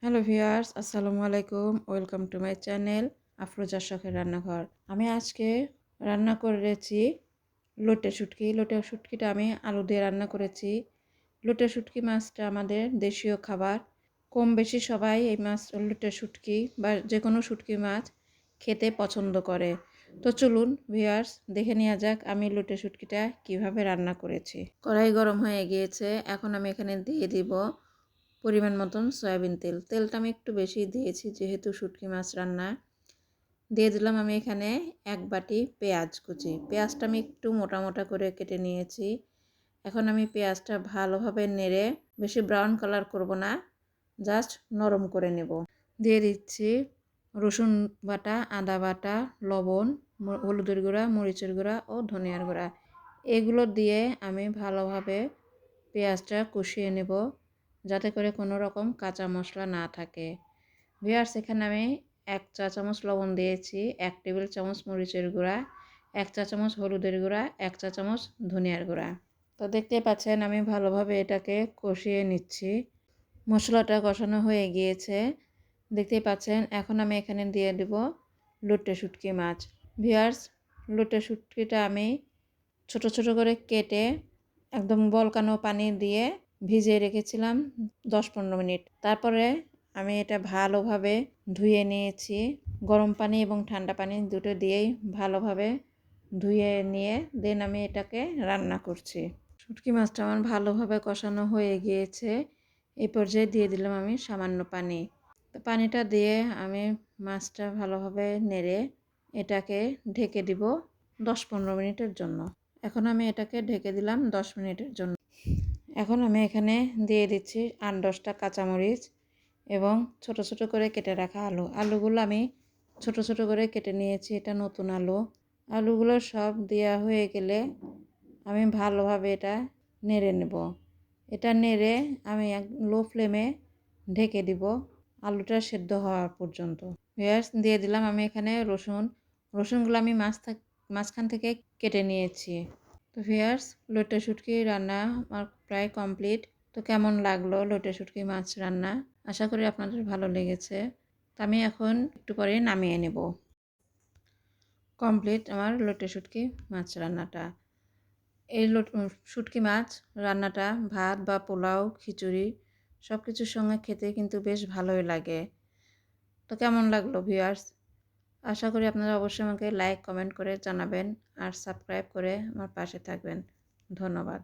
Hello viewers, আসসালামু আলাইকুম। Welcome to my channel Afroza শখের রান্নাঘর। আমি আজকে রান্না করেছি লোটে শুটকি। লোটে শুটকিটা আমি আলু দিয়ে রান্না করেছি। লোটে শুটকি মাছটা আমাদের দেশীয় খাবার। কম বেশি সবাই এই মাছ লোটে শুটকি বা যে কোনো শুটকি মাছ খেতে পছন্দ করে। তো চলুন ভিউয়ার্স, দেখে নেওয়া যাক আমি লোটে শুটকিটা কিভাবে রান্না করেছি। কড়াই গরম হয়ে গিয়েছে, এখন আমি এখানে দিয়ে দিব পরিমাণ মতন সয়াবিন তেল। তেলটা আমি একটু বেশি দিয়েছি যেহেতু শুটকি মাছ রান্না। দিয়ে দিলাম আমি এখানে 1 বাটি পেঁয়াজ কুচি। পেঁয়াজটা আমি একটু মোটা মোটা করে কেটে নিয়েছি। এখন আমি পেঁয়াজটা ভালোভাবে নেড়ে, বেশি ব্রাউন কালার করব না, জাস্ট নরম করে নেব। দিয়ে দিচ্ছি রসুন বাটা, আদা বাটা, লবণ, হলুদের গুঁড়া, মরিচের গুঁড়া ও ধনিয়ার গুঁড়া। এগুলো দিয়ে আমি ভালোভাবে পেঁয়াজটা কষিয়ে নেব, যাতে করে কোনো রকম কাঁচা মশলা না থাকে। ভিউয়ার্স, এখানে আমি 1 চা চামচ লবণ দিয়েছি, 1 টেবিল চামচ মরিচের গুঁড়া, 1 চা চামচ হলুদের গুঁড়া, 1 চা চামচ ধনিয়ার গুঁড়া। তো দেখতেই পাচ্ছেন আমি ভালোভাবে এটাকে কষিয়ে নিচ্ছি। মশলাটা কষানো হয়ে গিয়েছে, দেখতেই পাচ্ছেন। এখন আমি এখানে দিয়ে দেব লোটে শুটকি মাছ। ভিউয়ার্স, লোটে শুটকিটা আমি ছোট ছোট করে কেটে একদম বলকানো পানি দিয়ে ভিজিয়ে রেখেছিলাম 10-15 মিনিট। তারপরে আমি এটা ভালোভাবে ধুয়ে নিয়েছি। গরম পানি এবং ঠান্ডা পানি দুটো দিয়েই ভালোভাবে ধুয়ে নিয়ে দেন আমি এটাকে রান্না করছি। শুটকি মাছটা আমার ভালোভাবে কষানো হয়ে গিয়েছে। এই পর্যায়ে দিয়ে দিলাম আমি সামান্য পানি। তো পানিটা দিয়ে আমি মাছটা ভালোভাবে নেড়ে এটাকে ঢেকে দিব 10-15 মিনিটের জন্য। এখন আমি এটাকে ঢেকে দিলাম 10 মিনিটের জন্য। এখন আমি এখানে দিয়ে দিচ্ছি 8-10টা কাঁচামরিচ এবং ছোট ছোট করে কেটে রাখা আলু। আলুগুলো আমি ছোট ছোট করে কেটে নিয়েছি, এটা নতুন আলু। আলুগুলো সব দেওয়া হয়ে গেলে আমি ভালোভাবে এটা নেড়ে নেব। এটা নেড়ে আমি লো ফ্লেমে ঢেকে দিব আলুটা সেদ্ধ হওয়া পর্যন্ত। ভিউয়ার্স, দিয়ে দিলাম আমি এখানে রসুনগুলো আমি মাঝখান থেকে কেটে নিয়েছি। তো ভিউয়ার্স, লোটে শুটকি রান্না আমার প্রায় কমপ্লিট। তো কেমন লাগলো লোটে শুটকি মাছ রান্না? আশা করি আপনাদের ভালো লেগেছে। তো আমি এখন একটু পরে নামিয়ে নেব। কমপ্লিট আমার লোটে শুটকি মাছ রান্নাটা। এই শুটকি মাছ রান্নাটা ভাত বা পোলাও, খিচুড়ি সব কিছুর সঙ্গে খেতে কিন্তু বেশ ভালোই লাগে। তো কেমন লাগলো ভিউয়ার্স? আশা করি আপনারা অবশ্যই আমাকে লাইক কমেন্ট করে জানাবেন আর সাবস্ক্রাইব করে আমার পাশে থাকবেন। ধন্যবাদ।